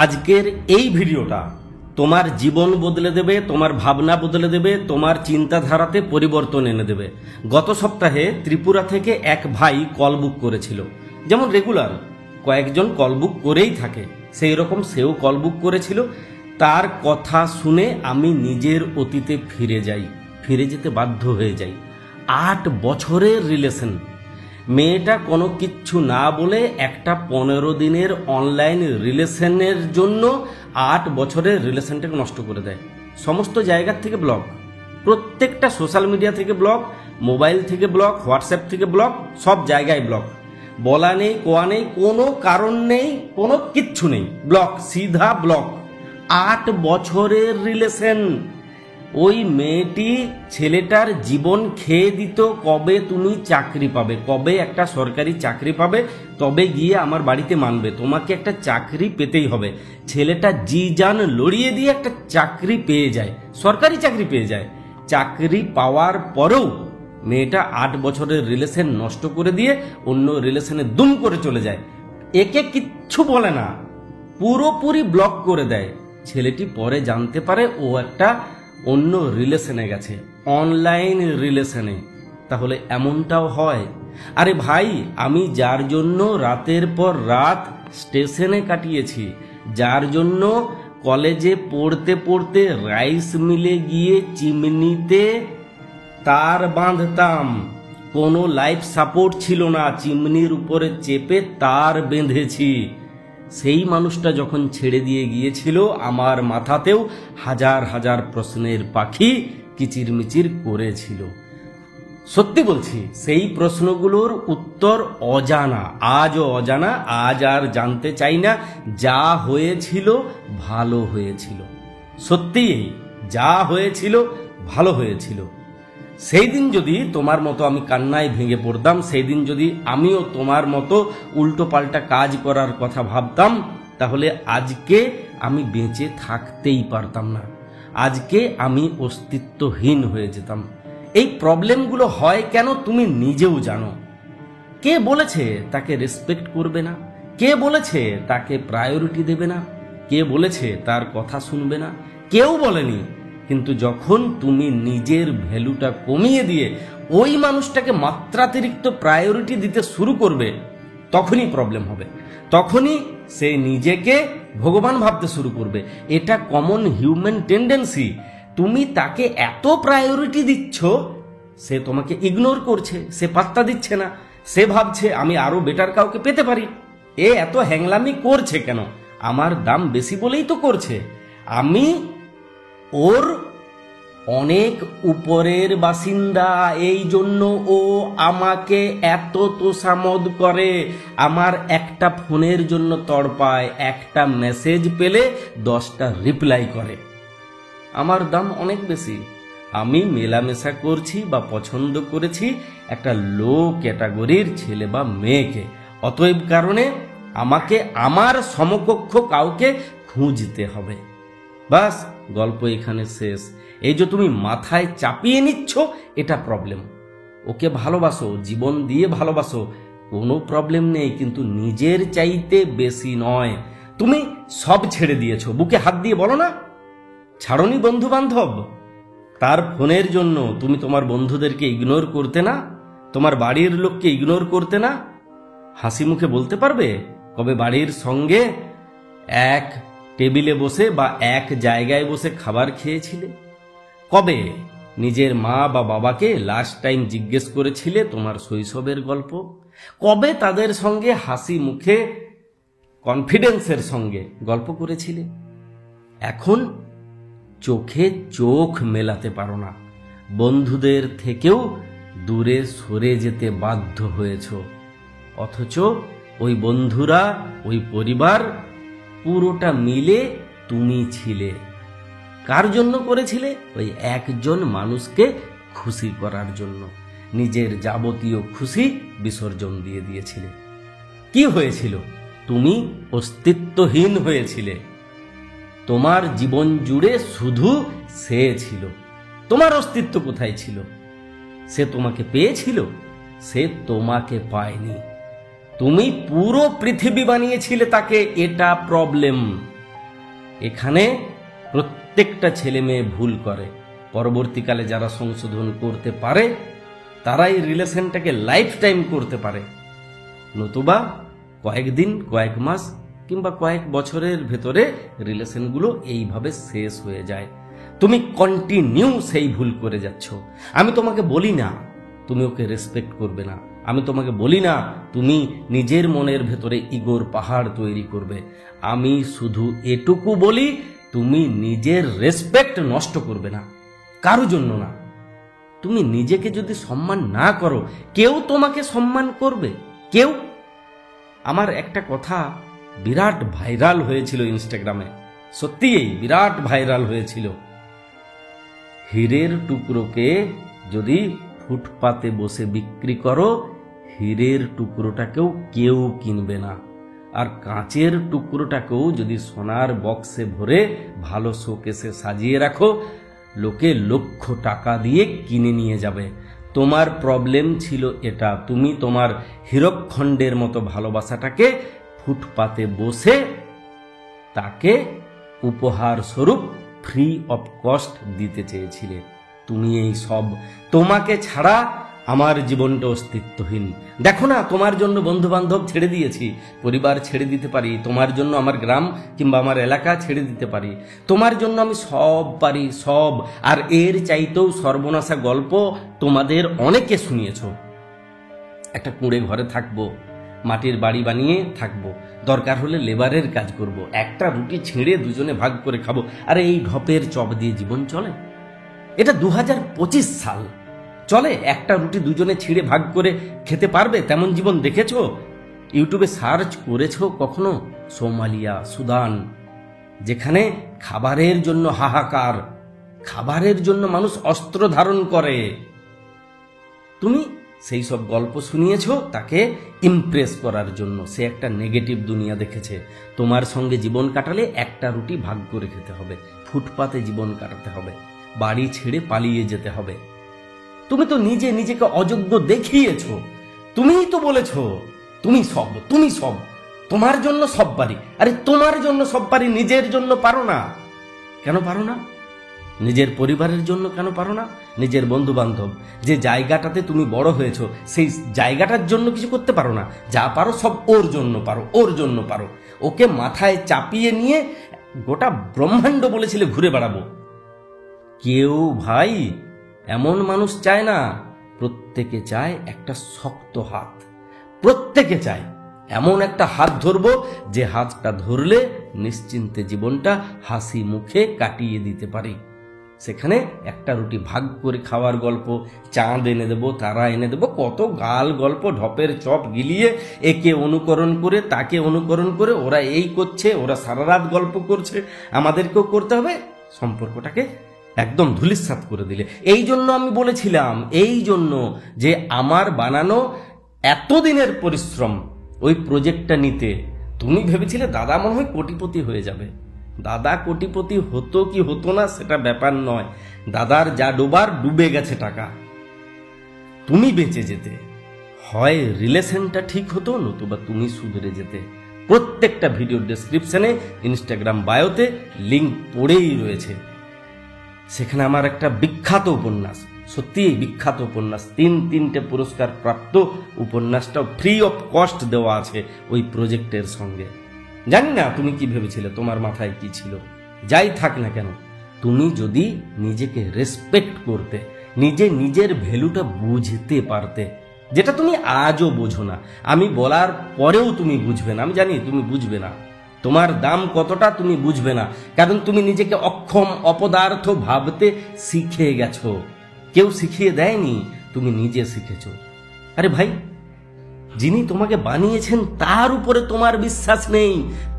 আজকের এই ভিডিওটা তোমার জীবন বদলে দেবে, তোমার ভাবনা বদলে দেবে, তোমার চিন্তাধারাতে পরিবর্তন এনে দেবে। গত সপ্তাহে ত্রিপুরা থেকে এক ভাই কল বুক করেছিল। যেমন রেগুলার কয়েকজন কল বুক করেই থাকে, সেই রকম সেও কল বুক করেছিল। তার কথা শুনে আমি নিজের অতীতে ফিরে যেতে বাধ্য হয়ে যাই। 8 বছরের রিলেশন, মেয়েটা কোনো কিচ্ছু না বলে একটা 15 দিনের অনলাইন রিলেশনের জন্য 8 বছরের রিলেশনটাকে নষ্ট করে দেয়। সমস্ত জায়গার থেকে ব্লক, প্রত্যেকটা সোশ্যাল মিডিয়া থেকে ব্লক, মোবাইল থেকে ব্লক, হোয়াটসঅ্যাপ থেকে ব্লক, সব জায়গায় ব্লক। বলা নেই, কোয়া নেই, কোনো কারণ নেই, কোনো কিচ্ছু নেই, ব্লক, সিধা ব্লক। 8 বছরের রিলেশন। ওই মেয়েটি ছেলেটার জীবন খেয়ে দিত। কবে তুমি চাকরি পাবে, কবে একটা সরকারি চাকরি পাবে, তবে গিয়ে আমার বাড়িতে মানবে, তোমাকে একটা চাকরি পেতেই হবে। ছেলেটা জি জান লড়িয়ে দিয়ে একটা চাকরি পেয়ে যায়, সরকারি চাকরি পেয়ে যায়। চাকরি পাওয়ার পরেও মেয়েটা 8 বছরের রিলেশন নষ্ট করে দিয়ে অন্য রিলেশনে দুম করে চলে যায়। একে কিচ্ছু বলে না, পুরোপুরি ব্লক করে দেয়। ছেলেটি পরে জানতে পারে ও একটা অন্য রিলেশনে গেছে, অনলাইন রিলেশনে। তাহলে এমনটাও হয়। আরে ভাই, আমি যার জন্য রাতের পর রাত স্টেশনে কাটিয়েছি, যার জন্য কলেজে পড়তে পড়তে রাইস মিলে গিয়ে চিমনিতে তার বাঁধতাম, কোনো লাইফ সাপোর্ট ছিল না, চিমনির উপরে চেপে তার বেঁধেছি, সেই মানুষটা যখন ছেড়ে দিয়ে গিয়েছিল, আমার মাথাতেও হাজার হাজার প্রশ্নের পাখি কিচিরমিচির করেছিল। সত্যি বলছি, সেই প্রশ্নগুলোর উত্তর অজানা, আজও অজানা, আজ আর জানতে চাই না। যা হয়েছিল ভালো হয়েছিল, সত্যিই যা হয়েছিল ভালো হয়েছিল। সেই দিন যদি তোমার মতো আমি কান্নায় ভেঙে পড়তাম, সেই দিন যদি আমিও তোমার মতো উল্টো পাল্টা কাজ করার কথা ভাবতাম, তাহলে আজকে আমি বেঁচে থাকতেই পারতাম না, আজকে আমি অস্তিত্বহীন হয়ে যেতাম। এই প্রবলেমগুলো হয় কেন তুমি নিজেও জানো। কে বলেছে তাকে রেসপেক্ট করবে না? কে বলেছে তাকে প্রায়োরিটি দেবে না? কে বলেছে তার কথা শুনবে না? কেউ বলেনি। কিন্তু যখন তুমি নিজের ভ্যালুটা কমিয়ে দিয়ে ওই মানুষটাকে মাত্রাতিরিক্ত প্রায়োরিটি দিতে শুরু করবে, তখনই প্রবলেম হবে। তখনই সে নিজেকে ভগবান ভাবতে শুরু করবে। এটা কমন হিউম্যান টেন্ডেন্সি। তুমি তাকে এত প্রায়োরিটি দিচ্ছ, সে তোমাকে ইগনোর করছে, সে পাত্তা দিচ্ছে না, সে ভাবছে আমি আরো বেটার কাউকে পেতে পারি। এ এত হ্যাংলামি করছে কেন? আমার দাম বেশি বলেই তো করছে। আমি ওর অনেক উপরের বাসিন্দা, এই জন্য ও আমাকে এত তোষামদ করে, আমার একটা ফোনের জন্য তড়পায়, একটা মেসেজ পেলে 10টা রিপ্লাই করে। আমার দাম অনেক বেশি। আমি মেলামেশা করছি বা পছন্দ করেছি একটা লো ক্যাটাগরির ছেলে বা মেয়েকে। অতএব কারণে আমাকে আমার সমকক্ষ কাউকে খুঁজতে হবে। বাস, গল্প এখানে শেষ। এই যে তুমি মাথায় চাপিয়ে নিচ্ছ, এটা প্রবলেম। ওকে ভালোবাসো, জীবন দিয়ে ভালোবাসো, কোনো প্রবলেম নেই, কিন্তু নিজের চাইতে বেশি নয়। তুমি সব ছেড়ে দিয়েছো, বুকে হাত দিয়ে বলো না। ছাড়নি বন্ধু বান্ধব? তার ফোনের জন্য তুমি তোমার বন্ধুদেরকে ইগনোর করতে না? তোমার বাড়ির লোককে ইগনোর করতে না? হাসি মুখে বলতে পারবে কবে বাড়ির সঙ্গে এক টেবিলে বসে বা এক জায়গায় বসে খাবার খেয়েছিলে? কবে নিজের মা বা বাবাকে লাস্ট টাইম জিজ্ঞেস করেছিলে তোমার শৈশবের গল্প? কবে তাদের সঙ্গে হাসি মুখে কনফিডেন্সের সঙ্গে গল্প করেছিলে? এখন চোখে চোখ মেলাতে পারো না, বন্ধুদের থেকেও দূরে সরে যেতে বাধ্য হয়েছ। অথচ ওই বন্ধুরা, ওই পরিবার পুরোটা মিলে তুমি ছিলে। কার জন্য করেছিলে? ওই একজন মানুষকে খুশি করার জন্য। নিজের যাবতীয় খুশি বিসর্জন দিয়ে দিয়েছিলে। কি হয়েছিল? তুমি অস্তিত্বহীন হয়েছিলে। তোমার জীবন জুড়ে শুধু সে ছিল। তোমার অস্তিত্ব কোথায় ছিল? সে তোমাকে পেয়েছিল? সে তোমাকে পায়নি। তুমি পুরো পৃথিবী বানিয়েছিলে তাকে, এটা প্রবলেম। এখানে প্রত্যেকটা ছেলে মেয়ে ভুল করে। পরবর্তীকালে যারা সংশোধন করতে পারে তারাই রিলেশনটাকে লাইফ টাইম করতে পারে, নতুবা কয়েকদিন, কয়েক মাস কিংবা কয়েক বছরের ভেতরে রিলেশনগুলো এইভাবে শেষ হয়ে যায়। তুমি কন্টিনিউ সেই ভুল করে যাচ্ছ। আমি তোমাকে বলি না তুমি ওকে রেসপেক্ট করবে না, আমি তোমাকে বলি না তুমি নিজের মনের ভেতরে ইগোর পাহাড় তৈরি করবে। আমি শুধু এটুকু বলি তুমি নিজের রেসপেক্ট নষ্ট করবে না, কারো জন্য না। তুমি নিজেকে যদি সম্মান না করো, কেউ তোমাকে সম্মান করবে? কেউ? আমার একটা কথা বিরাট ভাইরাল হয়েছিল ইনস্টাগ্রামে, সত্যিই বিরাট ভাইরাল হয়েছিল। হীরের টুকরোকে যদি ফুটপাতে বসে বিক্রি করো, হীরের টুকরোটাকেও কেউ কিনবে না। আর কাঁচের টুকরোটাকেও যদি সোনার বক্সে ভরে ভালো শোকেসে সাজিয়ে রাখো, লোকে লক্ষ টাকা দিয়ে কিনে নিয়ে যাবে। তোমার প্রবলেম ছিল এটা, তুমি তোমার হীরকখণ্ডের মতো ভালোবাসাটাকে ফুটপাতে বসে তাকে উপহার স্বরূপ ফ্রি অফ কস্ট দিতে চেয়েছিলে। তুমি এই সব, তোমাকে ছাড়া আমার জীবনটা অস্তিত্বহীন। দেখো না, তোমার জন্য বন্ধু বান্ধব ছেড়ে দিয়েছি, পরিবার ছেড়ে দিতে পারি, তোমার জন্য আমার গ্রাম কিংবা আমার এলাকা ছেড়ে দিতে পারি, তোমার জন্য আমি সব পারি, সব। আর এর চাইতেও সর্বনাশা গল্প তোমাদের অনেকে শুনিয়েছ। একটা কুঁড়ে ঘরে থাকবো, মাটির বাড়ি বানিয়ে থাকবো, দরকার হলে লেবারের কাজ করব, একটা রুটি ছেড়ে দুজনে ভাগ করে খাবো। আরে এই ঢপের চপ দিয়ে জীবন চলে? এটা 2025 সাল, চলে? একটা রুটি দুজনে ছিঁড়ে ভাগ করে খেতে পারবে তেমন জীবন দেখেছো? ইউটিউবে সার্চ করেছো কখনো? সোমালিয়া, সুদান, যেখানে খাবারের জন্য হাহাকার, খাবারের জন্য মানুষ অস্ত্র ধারণ করে। তুমি সেই সব গল্প শুনিয়েছ তাকে ইমপ্রেস করার জন্য। সে একটা নেগেটিভ দুনিয়া দেখেছে। তোমার সঙ্গে জীবন কাটালে একটা রুটি ভাগ করে খেতে হবে, ফুটপাতে জীবন কাটাতে হবে, বাড়ি ছেড়ে পালিয়ে যেতে হবে। তুমি তো নিজে নিজেকে অযোগ্য দেখিয়েছ। তুমিই তো বলেছ তুমি সব, তুমি সব, তোমার জন্য সব পারি। আরে তোমার জন্য সব পারি, নিজের জন্য পারো না কেন? পারো না নিজের পরিবারের জন্য কেন পারো না? নিজের বন্ধু বান্ধব, যে জায়গাটাতে তুমি বড় হয়েছো, সেই জায়গাটার জন্য কিছু করতে পারো না? যা পারো সব ওর জন্য পারো, ওর জন্য পারো। ওকে মাথায় চাপিয়ে নিয়ে গোটা ব্রহ্মাণ্ড বলেছিলে ঘুরে বেড়াবো। কেউ ভাই এমন মানুষ চায় না। প্রত্যেকে চায় একটা শক্ত হাত, প্রত্যেকে চায় এমন একটা হাত ধরবো যে হাতটা ধরলে নিশ্চিন্তে জীবনটা হাসি মুখে কাটিয়ে দিতে পারি। সেখানে একটা রুটি ভাগ করে খাওয়ার গল্প, চাঁদ এনে দেবো, তারা এনে দেবো, কত গাল গল্প, ঢপের চপ গিলিয়ে একে অনুকরণ করে তাকে অনুকরণ করে ওরা এই করছে, ওরা সারা রাত গল্প করছে, আমাদেরকেও করতে হবে। সম্পর্কটাকে একদম ধূলিসাৎ করে দিলে। এই জন্য আমি বলেছিলাম, এই জন্য যে আমার বানানো এতদিনের পরিশ্রম, ওই প্রজেক্টটা নিতে তুমি ভেবেছিলে দাদা মনে হয় কোটিপতি হয়ে যাবে। দাদা কোটিপতি হতো কি হতো না সেটা ব্যাপার নয়, দাদার যা ডোবার ডুবে গেছে টাকা, তুমি বেঁচে যেতে। হয় রিলেশনটা ঠিক হতো, নতুবা তুমি সুধরে যেতে। প্রত্যেকটা ভিডিওর ডেসক্রিপশনে, ইনস্টাগ্রাম বায়োতে লিঙ্ক পড়েই রয়েছে। সেখানে আমার একটা বিখ্যাত উপন্যাস, সত্যিই বিখ্যাত উপন্যাস, 3টে পুরস্কার প্রাপ্ত উপন্যাসটাও ফ্রি অফ কস্ট দেওয়া আছে ওই প্রজেক্টের সঙ্গে। জানি না তুমি কি ভেবেছিলে, তোমার মাথায় কি ছিল। যাই থাক না কেন, তুমি যদি নিজেকে রেসপেক্ট করতে, নিজের ভ্যালুটা বুঝতে পারতে, যেটা তুমি আজও বোঝো না, আমি বলার পরেও তুমি বুঝবে না। আমি জানি তুমি বুঝবে না, তোমার দাম কতটা তুমি বুঝবে না, কারণ তুমি নিজেকে অক্ষম, অপদার্থ ভাবতে শিখে গেছো। কেউ শিখিয়ে দেয়নি, তুমি নিজে শিখেছো। আরে ভাই, যিনি তোমাকে বানিয়েছেন তার উপরে তোমার বিশ্বাস নেই,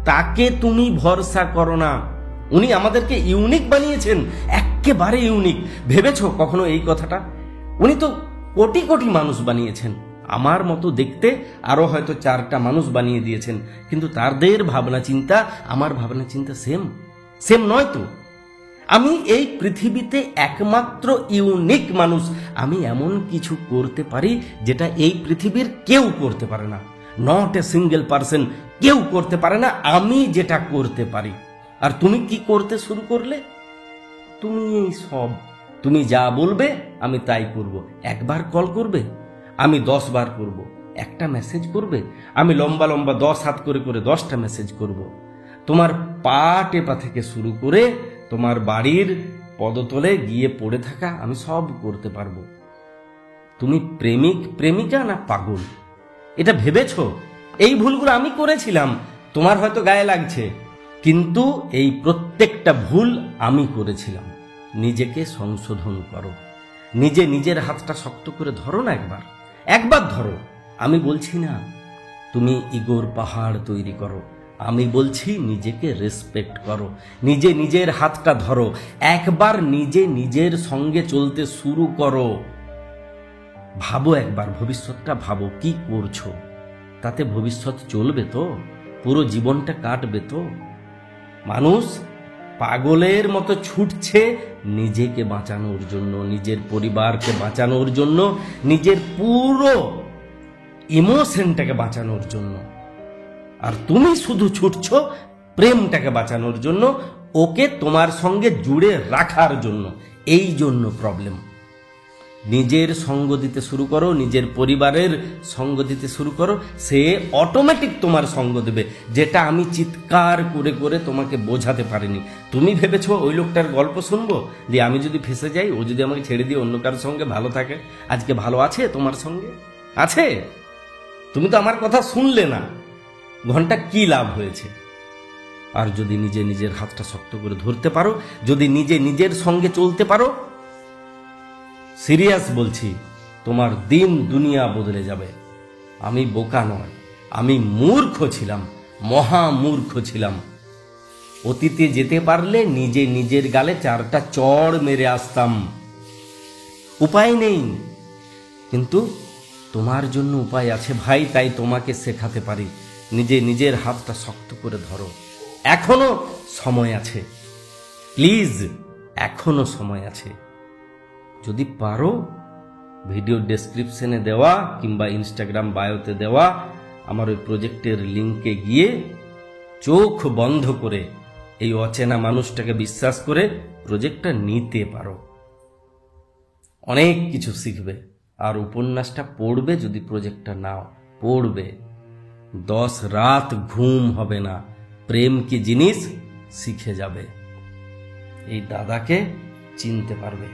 তাকে তুমি ভরসা করো না। উনি আমাদেরকে ইউনিক বানিয়েছেন, একেবারে ইউনিক। ভেবেছো কখনো এই কথাটা? উনি তো কোটি কোটি মানুষ বানিয়েছেন, আমার মতো দেখতে আরো হয়তো 4টা মানুষ বানিয়ে দিয়েছেন, কিন্তু তাদের ভাবনা চিন্তা আমার ভাবনা চিন্তা সেম নয় তো। আমি এই পৃথিবীতে একমাত্র ইউনিক মানুষ। আমি এমন কিছু করতে পারি যেটা এই পৃথিবীর কেউ করতে পারে না। নট এ সিঙ্গেল পার্সন, কেউ করতে পারে না আমি যেটা করতে পারি। আর তুমি কি করতে শুরু করলে? তুমি এই সব, তুমি যা বলবে আমি তাই করব। একবার কল করবে, আমি 10 বার করব। একটা মেসেজ করবে, আমি লম্বা লম্বা 10 হাত করে করে 10টা মেসেজ করব। তোমার পা টেপা থেকে শুরু করে তোমার বাড়ির পদতলে গিয়ে পড়ে থাকা আমি সব করতে পারবো। তুমি প্রেমিক প্রেমিকা না পাগল, এটা ভেবেছ? এই ভুলগুলো আমি করেছিলাম, তোমার হয়তো গায়ে লাগছে, কিন্তু এই প্রত্যেকটা ভুল আমি করেছিলাম। নিজেকে সংশোধন করো, নিজের হাতটা শক্ত করে ধরো না, একবার ধরো। আমি বলছি না তুমি ইগোর পাহাড় তৈরি করো, আমি বলছি নিজেকে রেসপেক্ট করো, নিজের হাতটা ধরো, একবার নিজের সঙ্গে চলতে শুরু করো। ভাবো একবার, ভবিষ্যৎটা ভাবো, কি করছো? তাতে ভবিষ্যৎ চলবে তো? পুরো জীবনটা কাটবে তো? মানুষ পাগলের মতো ছুটছে নিজেকে বাঁচানোর জন্য, নিজের পরিবারকে বাঁচানোর জন্য, নিজের পুরো ইমোশনটাকে বাঁচানোর জন্য। আর তুমি শুধু ছুটছো প্রেমটাকে বাঁচানোর জন্য, ওকে তোমার সঙ্গে জুড়ে রাখার জন্য। এই জন্য প্রবলেম। নিজের সঙ্গ দিতে শুরু করো, নিজের পরিবারের সঙ্গ দিতে শুরু করো, সে অটোমেটিক তোমার সঙ্গ দেবে, যেটা আমি চিৎকার করে করে তোমাকে বোঝাতে পারিনি। তুমি ভেবেছো ওই লোকটার গল্প শুনবো, যে আমি যদি ফেসে যাই, ও যদি আমাকে ছেড়ে দিয়ে অন্য কারোর সঙ্গে ভালো থাকে। আজকে ভালো আছে তোমার সঙ্গে? আছে? তুমি তো আমার কথা শুনলে না, ঘন্টা কি লাভ হয়েছে? আর যদি নিজের হাতটা শক্ত করে ধরতে পারো, যদি নিজের সঙ্গে চলতে পারো, সিরিয়াস বলছি, তোমার দিন দুনিয়া বদলে যাবে। আমি বোকা নয়, আমি মূর্খ ছিলাম, মহামূর্খ ছিলাম। অতীতে যেতে পারলে নিজের গালে 4টা চড় মেরে আসতাম। উপায় নেই, কিন্তু তোমার জন্য উপায় আছে ভাই, তাই তোমাকে শেখাতে পারি। নিজের হাতটা শক্ত করে ধরো, এখনো সময় আছে, প্লিজ, এখনো সময় আছে। যদি পারো, ভিডিও ডেসক্রিপশনে দেওয়া কিংবা ইনস্টাগ্রাম বায়োতে দেওয়া আমার ওই প্রজেক্টের লিঙ্কে গিয়ে চোখ বন্ধ করে এই অচেনা মানুষটাকে বিশ্বাস করে প্রজেক্টটা নিতে পারো। অনেক কিছু শিখবে। আর উপন্যাসটা পড়বে, যদি প্রজেক্টটা নাও পড়বে, 10 রাত ঘুম হবে না, প্রেম কি জিনিস শিখে যাবে। এই দাদাকে চিনতে পারবে।